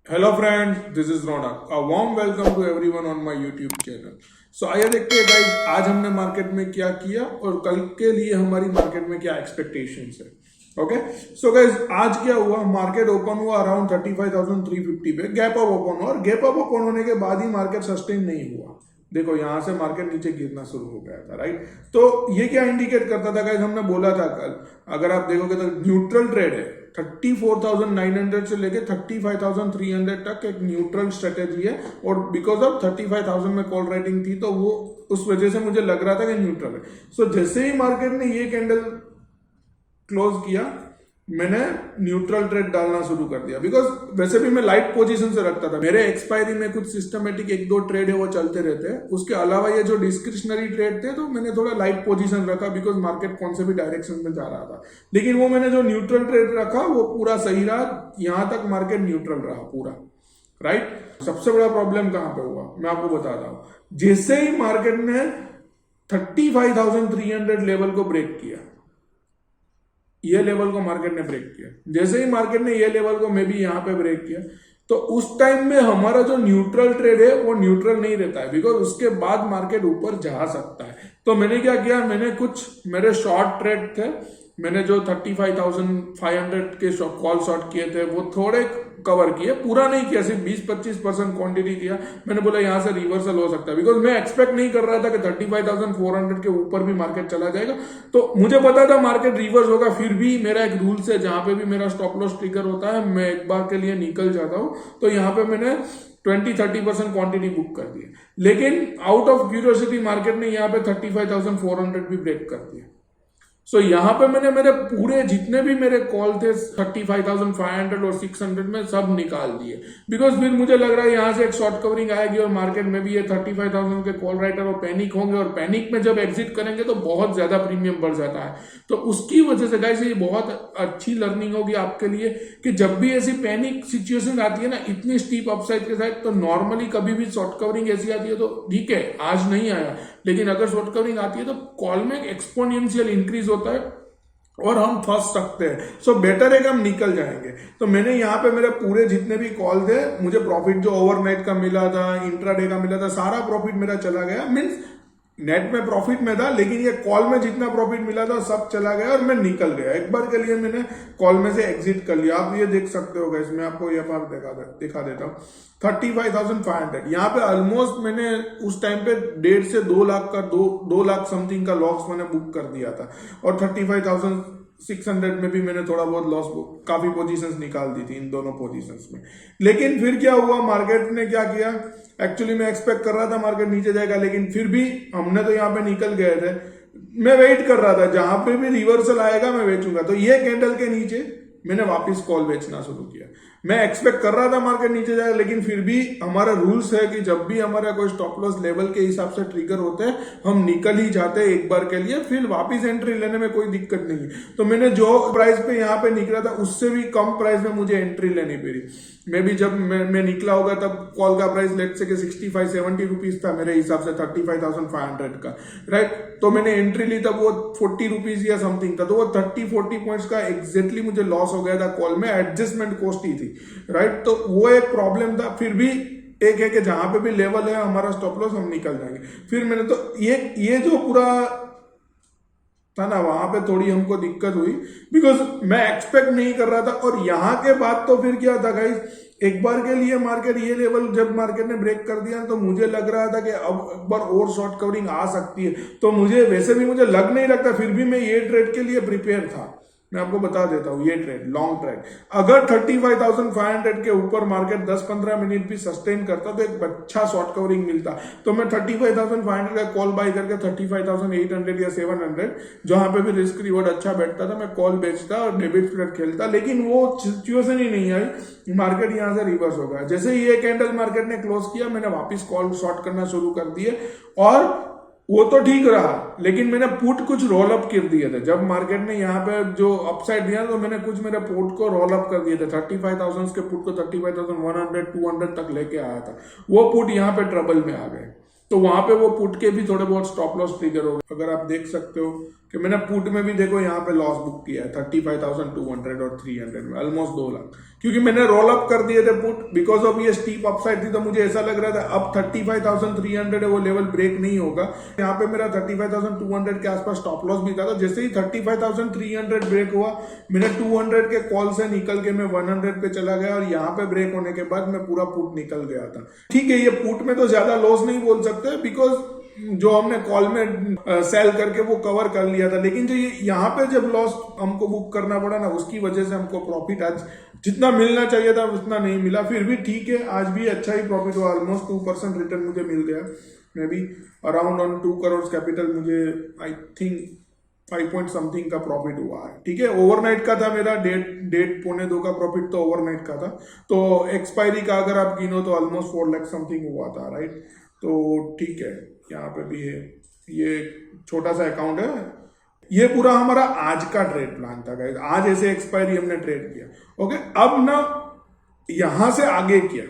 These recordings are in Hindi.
Hello friends, this is Raunak. A warm welcome to everyone on my YouTube channel. So आइए देखते हैं गाइस, आज हमने मार्केट में क्या किया और कल के लिए हमारी मार्केट में क्या एक्सपेक्टेशंस है। ओके, सो गाइस आज क्या हुआ, मार्केट ओपन हुआ अराउंड 35,350 पे, गैप अप ओपन हुआ और गैप अप ओपन होने के बाद ही मार्केट सस्टेन नहीं हुआ। देखो यहां से मार्केट नीचे गिरना शुरू हो गया था, राइट। तो ये क्या इंडिकेट करता था गाइस, हमने बोला था कल, अगर आप देखोगे तो न्यूट्रल ट्रेड है। 34,900 से लेके 35,300 तक एक न्यूट्रल स्ट्रेटेजी है और बिकॉज ऑफ 35,000 में कॉल राइटिंग थी तो वो उस वजह से मुझे लग रहा था कि न्यूट्रल है। सो जैसे ही मार्केट ने ये कैंडल क्लोज किया, मैंने न्यूट्रल ट्रेड डालना शुरू कर दिया। बिकॉज वैसे भी मैं लाइट पोजीशन से रखता था, मेरे एक्सपायरी में कुछ सिस्टमेटिक एक दो ट्रेड है वो चलते रहते हैं, उसके अलावा ये जो डिस्क्रिशनरी ट्रेड थे तो मैंने थोड़ा लाइट पोजीशन रखा बिकॉज मार्केट कौन से भी डायरेक्शन में जा रहा था। लेकिन वो मैंने जो न्यूट्रल ट्रेड रखा वो पूरा सही रहा, यहां तक मार्केट न्यूट्रल रहा पूरा, राइट। सबसे बड़ा प्रॉब्लम कहां पे हुआ मैं आपको बताता हूं। जैसे ही मार्केट ने 35,300 लेवल को ब्रेक किया, ये लेवल को मार्केट ने ब्रेक किया, जैसे ही मार्केट ने ये लेवल को मे भी यहां पे ब्रेक किया तो उस टाइम में हमारा जो न्यूट्रल ट्रेड है वो न्यूट्रल नहीं रहता है, बिकॉज उसके बाद मार्केट ऊपर जा सकता है। तो मैंने क्या किया, मैंने कुछ मेरे शॉर्ट ट्रेड थे, मैंने जो 35,500 के कॉल शॉर्ट किए थे वो थोड़े कवर किए, पूरा नहीं किया, सिर्फ 20-25% क्वांटिटी किया। मैंने बोला यहां से रिवर्सल हो सकता है, बिकॉज मैं एक्सपेक्ट नहीं कर रहा था कि 35,400 के ऊपर भी मार्केट चला जाएगा। तो मुझे पता था मार्केट रिवर्स होगा, फिर भी मेरा एक रूल्स है, जहां पे भी मेरा स्टॉप लॉस ट्रिगर होता है मैं एक बार के लिए निकल जाता हूं। तो यहाँ पे मैंने 20-30% क्वांटिटी बुक कर दी। लेकिन आउट ऑफ क्यूरियोसिटी मार्केट ने यहाँ पे 35,400 भी ब्रेक कर दिया। सो यहां पे मैंने मेरे पूरे जितने भी मेरे कॉल थे 35,500 और 600 में सब निकाल दिए, बिकॉज फिर मुझे लग रहा है यहां से एक शॉर्ट कवरिंग आएगी और मार्केट में भी ये 35,000 के कॉल राइटर और पैनिक होंगे और पैनिक में जब एग्जिट करेंगे तो बहुत ज्यादा प्रीमियम बढ़ जाता है। तो उसकी वजह से गाइस ये बहुत अच्छी लर्निंग होगी आपके लिए कि जब भी ऐसी पैनिक सिचुएशन आती है ना, इतनी स्टीप अपसाइड के साथ, तो नॉर्मली कभी भी शॉर्ट कवरिंग ऐसी आती है तो ठीक है आज नहीं आया, लेकिन अगर शॉर्ट कवरिंग आती है तो कॉल में एक्सपोनेंशियल इंक्रीज होता है और हम फंस सकते हैं। सो बेटर है कि हम निकल जाएंगे। तो मैंने यहाँ पे मेरे पूरे जितने भी कॉल थे, मुझे प्रॉफिट जो ओवरनाइट का मिला था, इंट्राडे का मिला था, सारा प्रॉफिट मेरा चला गया। मीन्स नेट में प्रॉफिट में था, लेकिन ये कॉल में जितना प्रॉफिट मिला था सब चला गया और मैं निकल गया। एक बार के लिए मैंने कॉल में से एग्जिट कर लिया। आप ये देख सकते हो गाइस, मैं आपको ये बार दिखा देता हूँ। 35,500 यहाँ पे ऑलमोस्ट मैंने उस टाइम पे 1.5 से 2 लाख का 2 लाख समथिंग का लॉस मैंने बुक कर दिया था और 35,600 में भी मैंने थोड़ा बहुत लॉस, काफी पोजीशंस निकाल दी थी इन दोनों पोजीशंस में। लेकिन फिर क्या हुआ, मार्केट ने क्या किया, एक्चुअली मैं एक्सपेक्ट कर रहा था मार्केट नीचे जाएगा, लेकिन फिर भी हमने तो यहाँ पे निकल गए थे। मैं वेट कर रहा था जहां पे भी रिवर्सल आएगा मैं बेचूंगा। तो ये कैंडल के नीचे मैंने वापस कॉल बेचना शुरू किया। मैं एक्सपेक्ट कर रहा था मार्केट नीचे जाएगा, लेकिन फिर भी हमारा रूल्स है कि जब भी हमारा कोई स्टॉप लॉस लेवल के हिसाब से ट्रिगर होते हैं हम निकल ही जाते हैं एक बार के लिए, फिर वापस एंट्री लेने में कोई दिक्कत नहीं है। तो मैंने जो प्राइस पे यहाँ पे निकला था उससे भी कम प्राइस में मुझे एंट्री लेनी पड़ी। मे भी जब मैं निकला होगा तब कॉल का प्राइस लेट से 65-70 रुपीज था मेरे हिसाब से 35,500 का, राइट। तो मैंने एंट्री ली तब वो 40 रुपीज या समथिंग था, तो वो 30-40 पॉइंट्स का एग्जैक्टली मुझे लॉस हो गया था कॉल में, एडजस्टमेंट कॉस्ट ही थी, राइट। तो वो एक प्रॉब्लम था। फिर भी एक है कि जहां पे भी लेवल है हमारा स्टॉप लॉस हम निकल जाएंगे। फिर मैंने तो ये जो पूरा था ना, वहां पे थोड़ी हमको दिक्कत हुई बिकॉज मैं एक्सपेक्ट नहीं कर रहा था। और यहां के बाद तो फिर क्या था गाइस, एक बार के लिए मार्केट ये लेवल जब मार्केट ने ब्रेक कर दिया तो मुझे लग रहा था कि अब एक बार और शॉर्ट कवरिंग आ सकती है। तो मुझे वैसे भी मुझे लग नहीं रखता, फिर भी मैं ये ट्रेड के लिए प्रिपेयर था। मैं आपको बता देता हूं, ये ट्रेड लॉन्ग ट्रेड अगर 35,500 के ऊपर मार्केट 10-15 मिनट भी सस्टेन करता तो एक अच्छा शॉर्ट कवरिंग मिलता। तो मैं 35,500 का कॉल बाय करके 35,800 या 700 जहां पे भी रिस्क रिवॉर्ड अच्छा बैठता था मैं कॉल बेचता और डेबिट फ्लड खेलता। लेकिन वो सिचुएशन ही नहीं आई, मार्केट यहां से रिवर्स हो गया। जैसे ही ये कैंडल मार्केट ने क्लोज किया मैंने वापिस कॉल शॉर्ट करना शुरू कर दिए और वो तो ठीक रहा, लेकिन मैंने पुट कुछ रोल अप कर दिए थे। जब मार्केट ने यहाँ पे जो अपसाइड दिया तो मैंने कुछ मेरे पुट को रोल अप कर दिए थे। 35,000 के पुट को 35,100-200 तक लेके आया था, वो पुट यहाँ पे ट्रबल में आ गए। तो वहां पे वो पुट के भी थोड़े बहुत स्टॉप लॉस ट्रिगर हो गए। अगर आप देख सकते हो कि मैंने पुट में भी देखो यहाँ पे लॉस बुक किया है 35,200 और 300 में, ऑलमोस्ट 2 लाख, क्योंकि मैंने रोल अप कर दिए थे पुट बिकॉज ऑफ ये स्टीप अपसाइड थी। तो मुझे ऐसा लग रहा था अब 35,300 है वो लेवल ब्रेक नहीं होगा। यहाँ पे मेरा 35,200 के आसपास स्टॉप लॉस भी था। तो जैसे ही 35,300 ब्रेक हुआ, मैंने 200 के कॉल से निकल के मैं 100 पे चला गया और यहाँ पे ब्रेक होने के बाद मैं पूरा पुट निकल गया था। ठीक है, ये पुट में तो ज्यादा लॉस नहीं बोल सकते बिकॉज जो हमने कॉल में सेल करके वो कवर कर लिया था, लेकिन जो ये यहाँ पे जब लॉस हमको बुक करना पड़ा ना, उसकी वजह से हमको प्रॉफिट आज जितना मिलना चाहिए था उतना नहीं मिला। फिर भी ठीक है, आज भी अच्छा ही प्रॉफिट हुआ, ऑलमोस्ट 2% रिटर्न मुझे मिल गया। May be around on 2 crore capital मुझे आई थिंक 5 पॉइंट समथिंग का प्रॉफिट हुआ है। ठीक है, ओवरनाइट का था मेरा, डेढ़ पौने 2 का प्रॉफिट तो ओवरनाइट का था। तो एक्सपायरी का अगर आप गिनो तो ऑलमोस्ट 4 लाख समथिंग हुआ था, राइट। तो ठीक है, यहाँ पे भी है, ये छोटा सा अकाउंट है। ये पूरा हमारा आज का ट्रेड प्लान था गाइस, आज ऐसे एक्सपायरी हमने ट्रेड किया। ओके, अब ना यहां से आगे किया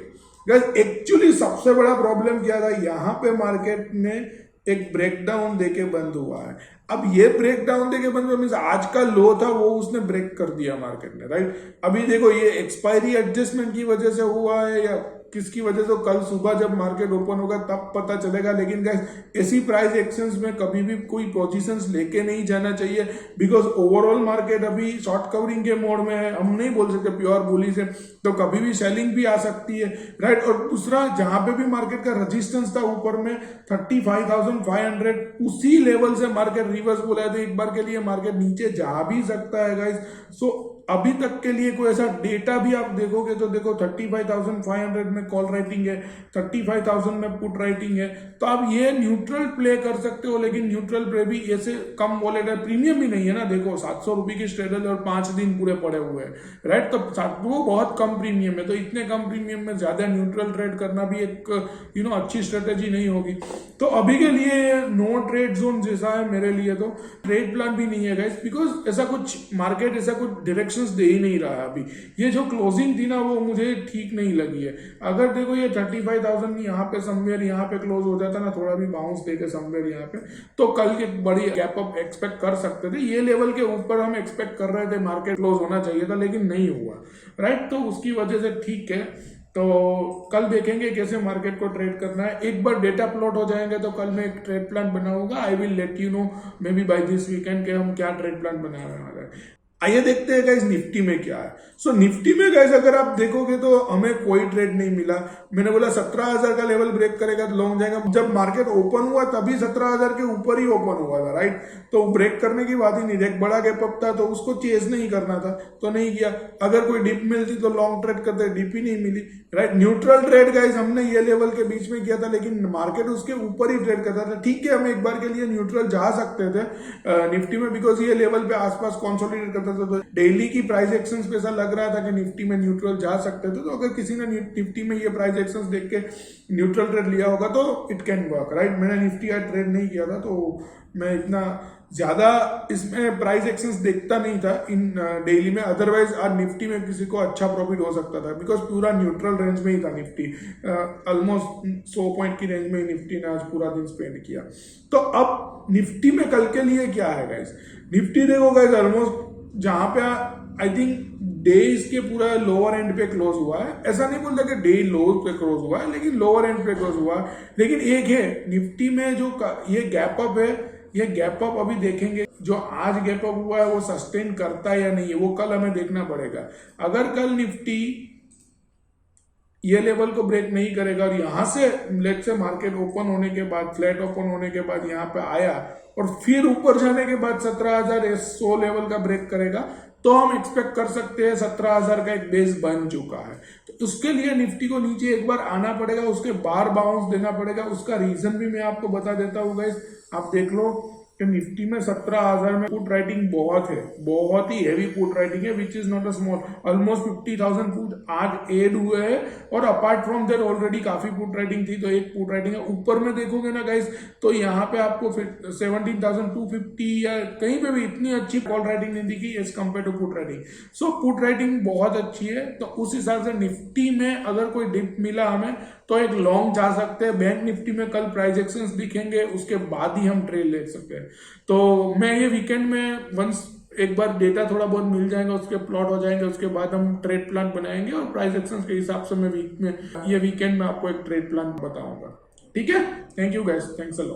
गाइस, एक्चुअली सबसे बड़ा प्रॉब्लम क्या था, यहां पे मार्केट में एक ब्रेकडाउन देके बंद हुआ है। अब ये ब्रेकडाउन देके बंद हुआ मींस आज का लो था वो उसने ब्रेक कर दिया मार्केट ने, राइट। अभी देखो ये एक्सपायरी एडजस्टमेंट की वजह से हुआ है या किसकी वजह से, कल सुबह जब मार्केट ओपन होगा तब पता चलेगा। लेकिन गाइस ऐसी प्राइस एक्शंस में कभी भी कोई पोजीशंस लेके नहीं जाना चाहिए बिकॉज ओवरऑल मार्केट अभी शॉर्ट कवरिंग के मोड में है। हम नहीं बोल सकते प्योर बुलिश है, तो कभी भी सेलिंग भी आ सकती है, राइट। और दूसरा, जहां पे भी मार्केट का रेजिस्टेंस था ऊपर में 35,500, उसी लेवल से मार्केट रिवर्स बोला था, एक बार के लिए मार्केट नीचे जा भी सकता है गाइस। सो अभी तक के लिए कोई ऐसा डेटा भी आप देखोगे तो देखो 35,500 में कॉल राइटिंग है, 35,000 में पुट राइटिंग है। तो आप ये न्यूट्रल प्ले कर सकते हो, लेकिन न्यूट्रल प्ले भी ऐसे कम वॉलेट है, प्रीमियम भी नहीं है ना। देखो 700 रुपए की स्ट्रेटल और 5 दिन पूरे पड़े हुए हैं, राइट। तो वो बहुत कम प्रीमियम है, तो इतने कम प्रीमियम में ज्यादा न्यूट्रल ट्रेड करना भी एक अच्छी स्ट्रेटेजी नहीं होगी। तो अभी के लिए नो ट्रेड जोन जैसा है मेरे लिए, तो ट्रेड प्लान भी नहीं है गाइस बिकॉज ऐसा कुछ मार्केट ऐसा कुछ डायरेक्शन दे ही नहीं रहा है। अभी ये जो क्लोजिंग थी ना वो मुझे ठीक नहीं लगी है। अगर देखो ये 35,000 यहाँ पे समवेयर यहाँ पे क्लोज हो जाता ना, थोड़ा भी बाउंस देके समवेयर यहाँ पे, तो कल की बड़ी गैप अप एक्सपेक्ट कर सकते थे। ये लेवल के ऊपर हम एक्सपेक्ट कर रहे थे मार्केट क्लोज होना चाहिए था, लेकिन नहीं हुआ, राइट। तो उसकी वजह से ठीक है, तो कल देखेंगे कैसे मार्केट को ट्रेड करना है। एक बार डेटा प्लॉट हो जाएंगे तो कल मैं एक ट्रेड प्लान बनाऊंगा। I will let you know maybe by this weekend के हम क्या ट्रेड प्लान बनाने वाले हैं। आइए देखते हैं गाइस निफ्टी में क्या है। सो निफ्टी में गाइस अगर आप देखोगे तो हमें कोई ट्रेड नहीं मिला। मैंने बोला 17,000 का लेवल ब्रेक करेगा तो लॉन्ग जाएगा। जब मार्केट ओपन हुआ तभी 17,000 के ऊपर ही ओपन हुआ था, राइट। तो ब्रेक करने की बात ही नहीं, एक बड़ा गैप अप था तो उसको चेज नहीं करना था, तो नहीं किया। अगर कोई डिप मिलती तो लॉन्ग ट्रेड करते, डिप ही नहीं मिली, राइट। न्यूट्रल ट्रेड गाइस हमने ये लेवल के बीच में किया था, लेकिन मार्केट उसके ऊपर ही ट्रेड करता था। ठीक है, हम एक बार के लिए न्यूट्रल जा सकते थे निफ्टी में बिकॉज ये लेवल पे आसपास कॉन्सोलिडेट करता था। तो डेली की प्राइस एक्शंस पे ऐसा लग रहा था कि निफ्टी में न्यूट्रल जा सकते थे। तो अगर किसी ने निफ्टी में ये प्राइस एक्शंस देख के न्यूट्रल ट्रेड लिया होगा तो इट कैन वर्क, राइट। मैंने निफ्टी आज ट्रेड नहीं किया था, तो मैं इतना ज्यादा इसमें प्राइस एक्शंस देखता नहीं था इन डेली में। अदरवाइज आज निफ्टी में किसी को अच्छा प्रॉफिट हो सकता था बिकॉज पूरा न्यूट्रल रेंज में ही था निफ्टी। ऑलमोस्ट 100 पॉइंट की रेंज में निफ्टी ने आज पूरा दिन स्पेंड किया। तो अब निफ्टी में कल के लिए क्या है गाइस, निफ्टी देखो गाइस ऑलमोस्ट जहां पे आई थिंक डे इसके पूरा लोअर एंड पे क्लोज हुआ है। ऐसा नहीं बोलता कि डे लोअर पे क्लोज हुआ है, लेकिन लोअर एंड पे क्लोज हुआ है। लेकिन एक है निफ्टी में जो ये गैप अप है, ये गैप अप अभी देखेंगे जो आज गैप अप हुआ है वो सस्टेन करता है या नहीं है, वो कल हमें देखना पड़ेगा। अगर कल निफ्टी ये लेवल को ब्रेक नहीं करेगा और यहां से लेट से मार्केट ओपन होने के बाद, फ्लैट ओपन होने के बाद यहाँ पे आया और फिर ऊपर जाने के बाद 17,100 लेवल का ब्रेक करेगा, तो हम एक्सपेक्ट कर सकते हैं 17,000 का एक बेस बन चुका है। तो उसके लिए निफ्टी को नीचे एक बार आना पड़ेगा, उसके बार बाउंस देना पड़ेगा। उसका रीजन भी मैं आपको बता देता हूँ गाइस, आप देख लो कि निफ्टी में 17,000 में पुट राइटिंग बहुत है, बहुत ही हैवी पुट राइटिंग है, which is not a small. Almost 50,000 put आज एड हुए हैं और अपार्ट फ्रॉम देयर ऑलरेडी काफी पुट राइटिंग थी, तो एक पुट राइटिंग है। ऊपर में देखोगे ना गाइस तो यहाँ पे आपको 17,250 या कहीं पे भी इतनी अच्छी कॉल राइटिंग नहीं दिखी as compare to put writing. So put writing बहुत अच्छी है। तो उस हिसाब से निफ्टी में अगर कोई डिप मिला हमें तो एक लॉन्ग जा सकते हैं। बैंक निफ्टी में कल प्राइस एक्शंस दिखेंगे, उसके बाद ही हम ट्रेड ले सकते हैं। तो मैं ये वीकेंड में वंस एक बार डेटा थोड़ा बहुत मिल जाएगा, उसके प्लॉट हो जाएंगे, उसके बाद हम ट्रेड प्लान बनाएंगे और प्राइस एक्शंस के हिसाब से मैं ये वीकेंड में आपको एक ट्रेड प्लान बताऊंगा। ठीक है, thank you guys, thanks a lot.